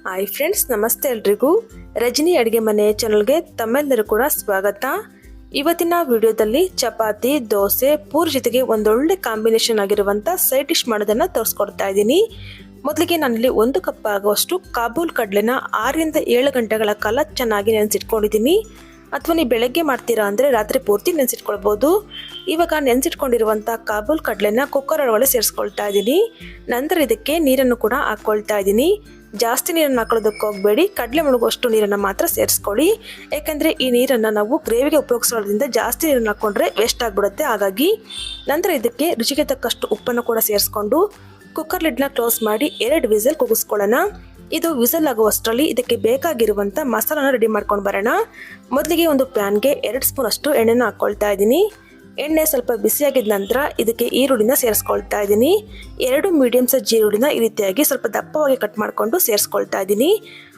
Hi friends, ನಮಸ್ತೆ ಎಲ್ರಿಗೂ. ರಜನಿ ಅಡುಗೆ ಮನೆ ಚಾನಲ್ಗೆ ತಮ್ಮೆಲ್ಲರೂ ಕೂಡ ಸ್ವಾಗತ. ಇವತ್ತಿನ ವಿಡಿಯೋದಲ್ಲಿ ಚಪಾತಿ, ದೋಸೆ, ಪೂರಿ ಜೊತೆಗೆ ಒಂದೊಳ್ಳೆ ಕಾಂಬಿನೇಷನ್ ಆಗಿರುವಂಥ ಸೈಡ್ ಡಿಶ್ ಮಾಡೋದನ್ನು ತೋರಿಸ್ಕೊಡ್ತಾ ಇದ್ದೀನಿ. ಮೊದಲಿಗೆ ನಾನಿಲ್ಲಿ 1 ಕಪ್ ಆಗುವಷ್ಟು ಕಾಬೂಲ್ ಕಡಲೆನ 6 ರಿಂದ 7 ಗಂಟೆಗಳ ಕಾಲ ಚೆನ್ನಾಗಿ ನೆನೆಸಿಟ್ಕೊಂಡಿದ್ದೀನಿ. ಅಥವಾ ನೀವು ಬೆಳಗ್ಗೆ ಮಾಡ್ತೀರಾ ಅಂದರೆ ರಾತ್ರಿ ಪೂರ್ತಿ ನೆನೆಸಿಟ್ಕೊಳ್ಬೋದು. ಇವಾಗ ನೆನೆಸಿಟ್ಕೊಂಡಿರುವಂಥ ಕಾಬೂಲ್ ಕಡಲೆನ ಕುಕ್ಕರ್ ಒಳಗಡೆ ಸೇರಿಸ್ಕೊಳ್ತಾ ಇದ್ದೀನಿ. ನಂತರ ಇದಕ್ಕೆ ನೀರನ್ನು ಕೂಡ ಹಾಕ್ಕೊಳ್ತಾ ಇದ್ದೀನಿ. ಜಾಸ್ತಿ ನೀರನ್ನು ಹಾಕೊಳ್ಳೋದಕ್ಕೆ ಹೋಗಬೇಡಿ, ಕಡಲೆ ಮುಳುಗುವಷ್ಟು ನೀರನ್ನು ಮಾತ್ರ ಸೇರಿಸ್ಕೊಳ್ಳಿ. ಯಾಕೆಂದರೆ ಈ ನೀರನ್ನು ನಾವು ಗ್ರೇವಿಗೆ ಉಪಯೋಗಿಸೋದ್ರಿಂದ ಜಾಸ್ತಿ ನೀರನ್ನು ಹಾಕ್ಕೊಂಡ್ರೆ ವೇಸ್ಟ್ ಆಗಿಬಿಡುತ್ತೆ. ಹಾಗಾಗಿ ನಂತರ ಇದಕ್ಕೆ ರುಚಿಗೆ ತಕ್ಕಷ್ಟು ಉಪ್ಪನ್ನು ಕೂಡ ಸೇರಿಸ್ಕೊಂಡು ಕುಕ್ಕರ್ ಲಿಡ್ನ ಕ್ಲೋಸ್ ಮಾಡಿ 2 ವಿಸಲ್ ಕೂಗಿಸ್ಕೊಳ್ಳೋಣ. ಇದು ವಿಸಲ್ ಆಗುವಷ್ಟರಲ್ಲಿ ಇದಕ್ಕೆ ಬೇಕಾಗಿರುವಂಥ ಮಸಾಲಾನ ರೆಡಿ ಮಾಡ್ಕೊಂಡು ಬರೋಣ. ಮೊದಲಿಗೆ ಒಂದು ಪ್ಯಾನ್ಗೆ 2 ಸ್ಪೂನ್ ಅಷ್ಟು ಎಣ್ಣೆನ ಹಾಕ್ಕೊಳ್ತಾ ಇದ್ದೀನಿ. ಎಣ್ಣೆ ಸ್ವಲ್ಪ ಬಿಸಿಯಾಗಿದ್ದ ನಂತರ ಇದಕ್ಕೆ ಈರುಳ್ಳಿನ ಸೇರಿಸ್ಕೊಳ್ತಾ ಇದ್ದೀನಿ. 2 ಮೀಡಿಯಮ್ ಸೈಜ್ ಈರುಳ್ಳಿನ ಈ ರೀತಿಯಾಗಿ ಸ್ವಲ್ಪ ದಪ್ಪವಾಗಿ ಕಟ್ ಮಾಡಿಕೊಂಡು ಸೇರಿಸ್ಕೊಳ್ತಾ ಇದ್ದೀನಿ.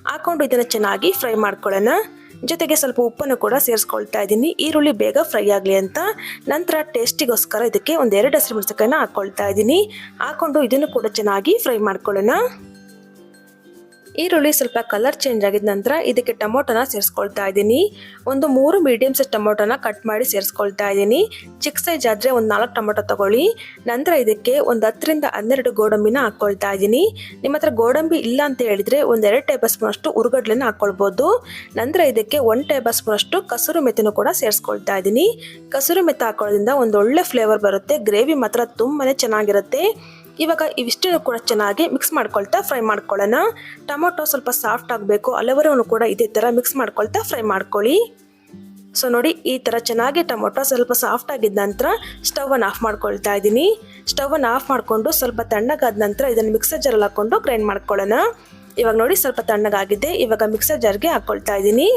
ಹಾಕೊಂಡು ಇದನ್ನು ಚೆನ್ನಾಗಿ ಫ್ರೈ ಮಾಡ್ಕೊಳ್ಳೋಣ. ಜೊತೆಗೆ ಸ್ವಲ್ಪ ಉಪ್ಪನ್ನು ಕೂಡ ಸೇರಿಸ್ಕೊಳ್ತಾ ಇದ್ದೀನಿ, ಈರುಳ್ಳಿ ಬೇಗ ಫ್ರೈ ಆಗಲಿ ಅಂತ. ನಂತರ ಟೇಸ್ಟಿಗೋಸ್ಕರ ಇದಕ್ಕೆ ಒಂದು 2 ಹಸಿಮೆಣಸಿನಕಾಯಿನ ಹಾಕ್ಕೊಳ್ತಾ ಇದ್ದೀನಿ. ಹಾಕೊಂಡು ಇದನ್ನು ಕೂಡ ಚೆನ್ನಾಗಿ ಫ್ರೈ ಮಾಡ್ಕೊಳ್ಳೋಣ. ಈರುಳ್ಳಿ ಸ್ವಲ್ಪ ಕಲರ್ ಚೇಂಜ್ ಆಗಿದ ನಂತರ ಇದಕ್ಕೆ ಟೊಮೊಟೊನ ಸೇರಿಸ್ಕೊಳ್ತಾ ಇದ್ದೀನಿ. ಒಂದು 3 ಮೀಡಿಯಮ್ ಸೈಜ್ ಟೊಮೊಟೊನ ಕಟ್ ಮಾಡಿ ಸೇರಿಸ್ಕೊಳ್ತಾ ಇದ್ದೀನಿ. ಚಿಕ್ಕ ಸೈಜ್ ಆದರೆ ಒಂದು 4 ಟೊಮೊಟೊ ತಗೊಳ್ಳಿ. ನಂತರ ಇದಕ್ಕೆ ಒಂದು 10 ರಿಂದ 12 ಗೋಡಂಬಿನ ಹಾಕ್ಕೊಳ್ತಾ ಇದ್ದೀನಿ. ನಿಮ್ಮ ಹತ್ರ ಗೋಡಂಬಿ ಇಲ್ಲ ಅಂತ ಹೇಳಿದರೆ ಒಂದು 2 ಟೇಬಲ್ ಸ್ಪೂನ್ ಅಷ್ಟು ಹುರುಗಡ್ಲೆನ ಹಾಕ್ಕೊಳ್ಬೋದು. ನಂತರ ಇದಕ್ಕೆ 1 ಟೇಬಲ್ ಸ್ಪೂನ್ ಅಷ್ಟು ಕಸೂರಿ ಮೆಥಿನೂ ಕೂಡ ಸೇರಿಸ್ಕೊಳ್ತಾ ಇದ್ದೀನಿ. ಕಸೂರಿ ಮೆಥಿ ಹಾಕೊಳ್ಳೋದ್ರಿಂದ ಒಂದು ಒಳ್ಳೆ ಫ್ಲೇವರ್ ಬರುತ್ತೆ, ಗ್ರೇವಿ ಮಾತ್ರ ತುಂಬಾ ಚೆನ್ನಾಗಿರುತ್ತೆ. ಇವಾಗ ಇವಿಷ್ಟನ್ನು ಕೂಡ ಚೆನ್ನಾಗಿ ಮಿಕ್ಸ್ ಮಾಡ್ಕೊಳ್ತಾ ಫ್ರೈ ಮಾಡ್ಕೊಳ್ಳೋಣ. ಟೊಮೊಟೊ ಸ್ವಲ್ಪ ಸಾಫ್ಟ್ ಆಗಬೇಕು, ಅಲ್ಲಿವರೆಗೂ ಕೂಡ ಇದೇ ಥರ ಮಿಕ್ಸ್ ಮಾಡ್ಕೊಳ್ತಾ ಫ್ರೈ ಮಾಡ್ಕೊಳ್ಳಿ. ಸೊ ನೋಡಿ, ಈ ಥರ ಚೆನ್ನಾಗಿ ಟೊಮೊಟೊ ಸ್ವಲ್ಪ ಸಾಫ್ಟ್ ಆಗಿದ್ದ ನಂತರ ಸ್ಟವನ್ನು ಆಫ್ ಮಾಡ್ಕೊಳ್ತಾ ಇದ್ದೀನಿ. ಸ್ಟವನ್ನು ಆಫ್ ಮಾಡಿಕೊಂಡು ಸ್ವಲ್ಪ ತಣ್ಣಗಾದ ನಂತರ ಇದನ್ನು ಮಿಕ್ಸರ್ ಜಾರಲ್ಲಿ ಹಾಕ್ಕೊಂಡು ಗ್ರೈಂಡ್ ಮಾಡ್ಕೊಳ್ಳೋಣ. ಇವಾಗ ನೋಡಿ ಸ್ವಲ್ಪ ತಣ್ಣಗಾಗಿದೆ. ಇವಾಗ ಮಿಕ್ಸರ್ ಜಾರ್ಗೆ ಹಾಕ್ಕೊಳ್ತಾ ಇದ್ದೀನಿ.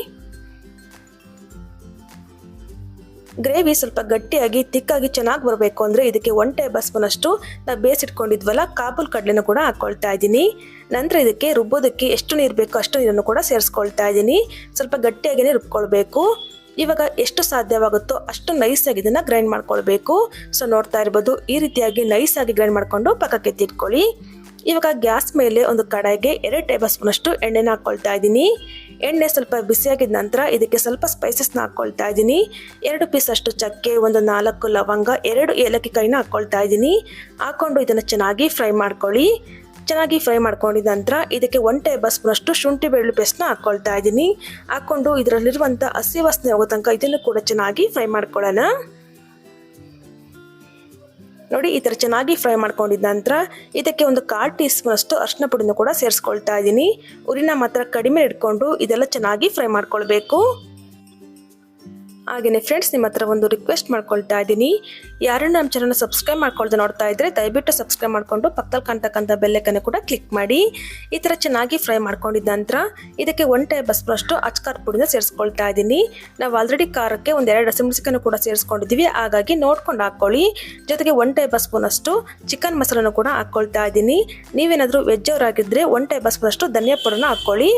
ಗ್ರೇವಿ ಸ್ವಲ್ಪ ಗಟ್ಟಿಯಾಗಿ ತಿಕ್ಕಾಗಿ ಚೆನ್ನಾಗಿ ಬರಬೇಕು ಅಂದರೆ ಇದಕ್ಕೆ 1 ಟೇಬಲ್ ಸ್ಪೂನ್ ಅಷ್ಟು ನಾವು ಬೇಯಿಸಿಟ್ಕೊಂಡಿದ್ವಲ್ಲ ಕಾಬೂಲ್ ಕಡಲೆನೂ ಕೂಡ ಹಾಕ್ಕೊಳ್ತಾ ಇದ್ದೀನಿ. ನಂತರ ಇದಕ್ಕೆ ರುಬ್ಬೋದಕ್ಕೆ ಎಷ್ಟು ನೀರು ಬೇಕೋ ಅಷ್ಟು ನೀರನ್ನು ಕೂಡ ಸೇರಿಸ್ಕೊಳ್ತಾ ಇದ್ದೀನಿ. ಸ್ವಲ್ಪ ಗಟ್ಟಿಯಾಗಿಯೇ ರುಬ್ಕೊಳ್ಬೇಕು. ಇವಾಗ ಎಷ್ಟು ಸಾಧ್ಯವಾಗುತ್ತೋ ಅಷ್ಟು ನೈಸಾಗಿ ಇದನ್ನು ಗ್ರೈಂಡ್ ಮಾಡ್ಕೊಳ್ಬೇಕು. ಸೊ ನೋಡ್ತಾ ಇರ್ಬೋದು, ಈ ರೀತಿಯಾಗಿ ನೈಸಾಗಿ ಗ್ರೈಂಡ್ ಮಾಡಿಕೊಂಡು ಪಕ್ಕಕ್ಕೆ ಎತ್ತಿಟ್ಕೊಳ್ಳಿ. ಇವಾಗ ಗ್ಯಾಸ್ ಮೇಲೆ ಒಂದು ಕಡಾಯಿಗೆ 2 ಟೇಬಲ್ ಸ್ಪೂನ್ ಅಷ್ಟು ಎಣ್ಣೆನ ಹಾಕ್ಕೊಳ್ತಾ ಇದ್ದೀನಿ. ಎಣ್ಣೆ ಸ್ವಲ್ಪ ಬಿಸಿಯಾಗಿದ ನಂತರ ಇದಕ್ಕೆ ಸ್ವಲ್ಪ ಸ್ಪೈಸಸ್ನ ಹಾಕ್ಕೊಳ್ತಾ ಇದ್ದೀನಿ. 2 ಪೀಸ್ ಅಷ್ಟು ಚಕ್ಕೆ, ಒಂದು 4 ಲವಂಗ, 2 ಏಲಕ್ಕಿ ಕಾಯಿನ ಹಾಕ್ಕೊಳ್ತಾ ಇದ್ದೀನಿ. ಹಾಕ್ಕೊಂಡು ಇದನ್ನು ಚೆನ್ನಾಗಿ ಫ್ರೈ ಮಾಡ್ಕೊಳ್ಳಿ. ಚೆನ್ನಾಗಿ ಫ್ರೈ ಮಾಡ್ಕೊಂಡಿದ ನಂತರ ಇದಕ್ಕೆ 1 ಟೇಬಲ್ ಸ್ಪೂನ್ ಅಷ್ಟು ಶುಂಠಿ ಬೆಳ್ಳುಳ್ಳಿ ಪೇಸ್ಟ್ನ ಹಾಕ್ಕೊಳ್ತಾ ಇದ್ದೀನಿ. ಹಾಕ್ಕೊಂಡು ಇದರಲ್ಲಿರುವಂಥ ಹಸಿ ವಾಸನೆ ಹೋಗೋ ತನಕ ಇದನ್ನು ಕೂಡ ಚೆನ್ನಾಗಿ ಫ್ರೈ ಮಾಡ್ಕೊಳ್ಳೋಣ. ನೋಡಿ, ಈ ಥರ ಚೆನ್ನಾಗಿ ಫ್ರೈ ಮಾಡ್ಕೊಂಡಿದ್ದ ನಂತರ ಇದಕ್ಕೆ ಒಂದು 1/4 ಟೀ ಸ್ಪೂನ್ ಅಷ್ಟು ಅರಿಶಿನ ಪುಡಿನೂ ಕೂಡ ಸೇರಿಸ್ಕೊಳ್ತಾ ಇದ್ದೀನಿ. ಉರಿನ ಮಾತ್ರ ಕಡಿಮೆ ಇಟ್ಕೊಂಡು ಇದೆಲ್ಲ ಚೆನ್ನಾಗಿ ಫ್ರೈ ಮಾಡ್ಕೊಳ್ಬೇಕು. ಹಾಗೆಯೇ ಫ್ರೆಂಡ್ಸ್, ನಿಮ್ಮ ಹತ್ರ ಒಂದು ರಿಕ್ವೆಸ್ಟ್ ಮಾಡ್ಕೊಳ್ತಾ ಇದ್ದೀನಿ. ಯಾರನ್ನ ನಮ್ಮ ಚಾನಲ್ನ ಸಬ್ಸ್ಕ್ರೈಬ್ ಮಾಡ್ಕೊಳ್ದೆ ನೋಡ್ತಾ ಇದ್ದರೆ ದಯವಿಟ್ಟು ಸಬ್ಸ್ಕ್ರೈಬ್ ಮಾಡಿಕೊಂಡು ಪಕ್ಕದಲ್ಲಿ ಕಾಣ್ತಕ್ಕಂಥ ಬೆಲ್ಲೈಕನ್ನು ಕೂಡ ಕ್ಲಿಕ್ ಮಾಡಿ. ಈ ಥರ ಚೆನ್ನಾಗಿ ಫ್ರೈ ಮಾಡ್ಕೊಂಡಿದ್ದ ನಂತರ ಇದಕ್ಕೆ 1 ಟೇಬಲ್ ಸ್ಪೂನ್ ಅಷ್ಟು ಅಚ್ಕಾರದ ಪುಡಿನ ಸೇರಿಸ್ಕೊಳ್ತಾ ಇದ್ದೀನಿ. ನಾವು ಆಲ್ರೆಡಿ ಖಾರಕ್ಕೆ ಒಂದು 2 ಹಸಿಮೆಣಸಿನಕಾಯಿನೂ ಕೂಡ ಸೇರಿಸ್ಕೊಂಡಿದ್ದೀವಿ, ಹಾಗಾಗಿ ನೋಡ್ಕೊಂಡು ಹಾಕ್ಕೊಳ್ಳಿ. ಜೊತೆಗೆ 1 ಟೇಬಲ್ ಸ್ಪೂನ್ ಅಷ್ಟು ಚಿಕನ್ ಮಸಾಲನೂ ಕೂಡ ಹಾಕ್ಕೊಳ್ತಾ ಇದ್ದೀನಿ. ನೀವೇನಾದರೂ ವೆಜ್ ಅವರಾಗಿದ್ದರೆ 1 ಟೇಬಲ್ ಸ್ಪೂನ್ ಅಷ್ಟು ಧನಿಯಾ ಪುಡಿನ ಹಾಕ್ಕೊಳ್ಳಿ.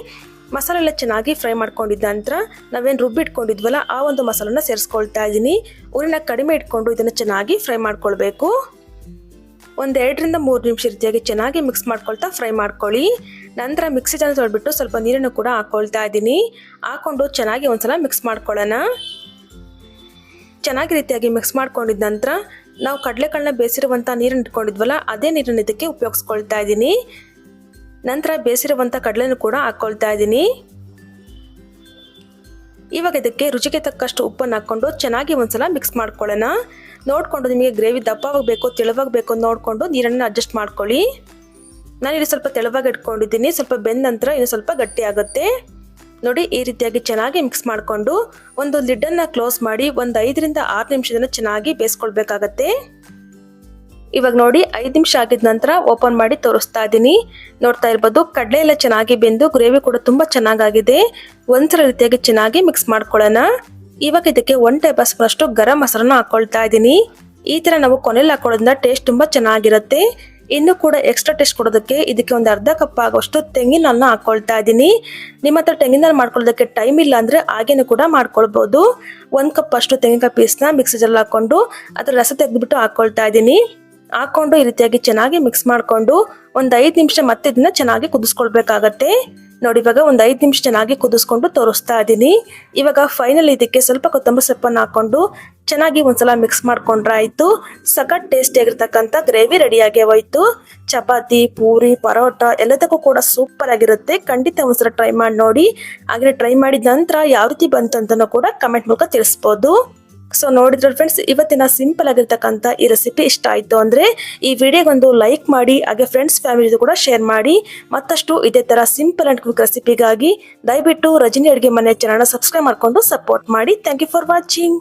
ಮಸಾಲೆ ಎಲ್ಲ ಚೆನ್ನಾಗಿ ಫ್ರೈ ಮಾಡ್ಕೊಂಡಿದ್ದ ನಂತರ ನಾವೇನು ರುಬ್ಬಿಟ್ಕೊಂಡಿದ್ವಲ್ಲ ಆ ಒಂದು ಮಸಾಲನ ಸೇರಿಸ್ಕೊಳ್ತಾ ಇದ್ದೀನಿ. ಉರಿನ ಕಡಿಮೆ ಇಟ್ಕೊಂಡು ಇದನ್ನು ಚೆನ್ನಾಗಿ ಫ್ರೈ ಮಾಡ್ಕೊಳ್ಬೇಕು. ಒಂದು 2 ರಿಂದ 3 ನಿಮಿಷ ರೀತಿಯಾಗಿ ಚೆನ್ನಾಗಿ ಮಿಕ್ಸ್ ಮಾಡ್ಕೊಳ್ತಾ ಫ್ರೈ ಮಾಡ್ಕೊಳ್ಳಿ. ನಂತರ ಮಿಕ್ಸಿ ಜಾರ್ ತೊಳ್ಬಿಟ್ಟು ಸ್ವಲ್ಪ ನೀರನ್ನು ಕೂಡ ಹಾಕ್ಕೊಳ್ತಾ ಇದ್ದೀನಿ. ಹಾಕ್ಕೊಂಡು ಚೆನ್ನಾಗಿ ಒಂದ್ಸಲ ಮಿಕ್ಸ್ ಮಾಡ್ಕೊಳ್ಳೋಣ. ಚೆನ್ನಾಗಿ ರೀತಿಯಾಗಿ ಮಿಕ್ಸ್ ಮಾಡ್ಕೊಂಡಿದ್ದ ನಂತರ ನಾವು ಕಡಲೆಕಾಳನ್ನ ಬೇಯಿಸಿರುವಂಥ ನೀರನ್ನು ಇಟ್ಕೊಂಡಿದ್ವಲ್ಲ ಅದೇ ನೀರನ್ನು ಇದಕ್ಕೆ ಉಪಯೋಗಿಸ್ಕೊಳ್ತಾ ಇದ್ದೀನಿ. ನಂತರ ಬೇಯಿಸಿರುವಂಥ ಕಡಲೆನೂ ಕೂಡ ಹಾಕ್ಕೊಳ್ತಾ ಇದ್ದೀನಿ. ಇವಾಗ ಇದಕ್ಕೆ ರುಚಿಗೆ ತಕ್ಕಷ್ಟು ಉಪ್ಪನ್ನು ಹಾಕ್ಕೊಂಡು ಚೆನ್ನಾಗಿ ಒಂದ್ಸಲ ಮಿಕ್ಸ್ ಮಾಡ್ಕೊಳ್ಳೋಣ. ನೋಡಿಕೊಂಡು ನಿಮಗೆ ಗ್ರೇವಿ ದಪ್ಪವಾಗಬೇಕು ತೆಳುವಾಗಬೇಕು ನೋಡಿಕೊಂಡು ನೀರನ್ನು ಅಡ್ಜಸ್ಟ್ ಮಾಡ್ಕೊಳ್ಳಿ. ನಾನಿಲ್ಲಿ ಸ್ವಲ್ಪ ತೆಳುವಾಗಿ ಇಟ್ಕೊಂಡಿದ್ದೀನಿ. ಸ್ವಲ್ಪ ಬೆಂದ ನಂತರ ಇನ್ನು ಸ್ವಲ್ಪ ಗಟ್ಟಿ ಆಗುತ್ತೆ. ನೋಡಿ, ಈ ರೀತಿಯಾಗಿ ಚೆನ್ನಾಗಿ ಮಿಕ್ಸ್ ಮಾಡಿಕೊಂಡು ಒಂದು ಲಿಡ್ಡನ್ನು ಕ್ಲೋಸ್ ಮಾಡಿ ಒಂದು 5 ರಿಂದ 6 ನಿಮಿಷದನ್ನ ಚೆನ್ನಾಗಿ ಬೇಯಿಸ್ಕೊಳ್ಬೇಕಾಗತ್ತೆ. ಇವಾಗ ನೋಡಿ 5 ನಿಮಿಷ ಆಗಿದ ನಂತರ ಓಪನ್ ಮಾಡಿ ತೋರಿಸ್ತಾ ಇದ್ದೀನಿ. ನೋಡ್ತಾ ಇರ್ಬೋದು, ಕಡಲೆ ಎಲ್ಲ ಚೆನ್ನಾಗಿ ಬೆಂದು ಗ್ರೇವಿ ಕೂಡ ತುಂಬ ಚೆನ್ನಾಗಾಗಿದೆ. ಒಂದ್ಸಲ ರೀತಿಯಾಗಿ ಚೆನ್ನಾಗಿ ಮಿಕ್ಸ್ ಮಾಡ್ಕೊಳ್ಳೋಣ. ಇವಾಗ ಇದಕ್ಕೆ 1 ಟೇಬಲ್ ಸ್ಪೂನ್ ಅಷ್ಟು ಗರಂ ಮಸಾಲನ ಹಾಕ್ಕೊಳ್ತಾ ಇದ್ದೀನಿ. ಈ ಥರ ನಾವು ಕೊನೆಯಲ್ಲಿ ಹಾಕೊಳ್ಳೋದ್ರಿಂದ ಟೇಸ್ಟ್ ತುಂಬ ಚೆನ್ನಾಗಿರುತ್ತೆ. ಇನ್ನೂ ಕೂಡ ಎಕ್ಸ್ಟ್ರಾ ಟೇಸ್ಟ್ ಕೊಡೋದಕ್ಕೆ ಇದಕ್ಕೆ ಒಂದು ಅರ್ಧ ಕಪ್ ಆಗೋಷ್ಟು ತೆಂಗಿನ ಹಾಲನ್ನ ಹಾಕ್ಕೊಳ್ತಾ ಇದ್ದೀನಿ. ನಿಮ್ಮ ಹತ್ರ ತೆಂಗಿನ ಹಾಲು ಮಾಡ್ಕೊಳ್ಳೋದಕ್ಕೆ ಟೈಮ್ ಇಲ್ಲ ಅಂದರೆ ಹಾಗೇನೂ ಕೂಡ ಮಾಡ್ಕೊಳ್ಬೋದು. 1 ಕಪ್ ಅಷ್ಟು ತೆಂಗಿನಕಾಯಿ ಪೀಸ್ನ ಮಿಕ್ಸಿ ಜಾರಲ್ಲಿ ಹಾಕ್ಕೊಂಡು ಅದರ ರಸ ತೆಗೆದುಬಿಟ್ಟು ಹಾಕ್ಕೊಳ್ತಾ ಇದ್ದೀನಿ. ಹಾಕ್ಕೊಂಡು ಈ ರೀತಿಯಾಗಿ ಚೆನ್ನಾಗಿ ಮಿಕ್ಸ್ ಮಾಡಿಕೊಂಡು ಒಂದು 5 ನಿಮಿಷ ಮತ್ತೆ ಇದನ್ನ ಚೆನ್ನಾಗಿ ಕುದಿಸ್ಕೊಳ್ಬೇಕಾಗತ್ತೆ. ನೋಡಿ ಇವಾಗ ಒಂದು 5 ನಿಮಿಷ ಚೆನ್ನಾಗಿ ಕುದಿಸ್ಕೊಂಡು ತೋರಿಸ್ತಾ ಇದ್ದೀನಿ. ಇವಾಗ ಫೈನಲ್ ಇದಕ್ಕೆ ಸ್ವಲ್ಪ ಕೊತ್ತಂಬರಿ ಸೊಪ್ಪನ್ನು ಹಾಕೊಂಡು ಚೆನ್ನಾಗಿ ಒಂದ್ಸಲ ಮಿಕ್ಸ್ ಮಾಡ್ಕೊಂಡ್ರೆ ಆಯ್ತು. ಸಖತ್ ಟೇಸ್ಟಿ ಆಗಿರ್ತಕ್ಕಂಥ ಗ್ರೇವಿ ರೆಡಿಯಾಗಿ ಹೋಯ್ತು. ಚಪಾತಿ, ಪೂರಿ, ಪರೋಟ ಎಲ್ಲದಕ್ಕೂ ಕೂಡ ಸೂಪರ್ ಆಗಿರುತ್ತೆ. ಖಂಡಿತ ಒಂದ್ಸಲ ಟ್ರೈ ಮಾಡಿ ನೋಡಿ. ಹಾಗೆ ಟ್ರೈ ಮಾಡಿದ ನಂತರ ಯಾವ ರೀತಿ ಬಂತು ಅಂತನೂ ಕೂಡ ಕಮೆಂಟ್ ಮೂಲಕ ತಿಳಿಸ್ಬೋದು. ಸೊ ನೋಡಿದ್ರೆ ಫ್ರೆಂಡ್ಸ್, ಇವತ್ತಿನ ಸಿಂಪಲ್ ಆಗಿರ್ತಕ್ಕಂಥ ಈ ರೆಸಿಪಿ ಇಷ್ಟ ಆಯಿತು ಅಂದರೆ ಈ ವಿಡಿಯೋಗೊಂದು ಲೈಕ್ ಮಾಡಿ, ಹಾಗೆ ಫ್ರೆಂಡ್ಸ್ ಫ್ಯಾಮಿಲಿದು ಕೂಡ ಶೇರ್ ಮಾಡಿ. ಮತ್ತಷ್ಟು ಇದೇ ಥರ ಸಿಂಪಲ್ ಆ್ಯಂಡ್ ಕ್ವಿಕ್ ರೆಸಿಪಿಗಾಗಿ ದಯವಿಟ್ಟು ರಜನಿ ಅಡುಗೆ ಮನೆ ಚಾನಲ್ನ ಸಬ್ಸ್ಕ್ರೈಬ್ ಮಾಡಿಕೊಂಡು ಸಪೋರ್ಟ್ ಮಾಡಿ. Thank you for watching.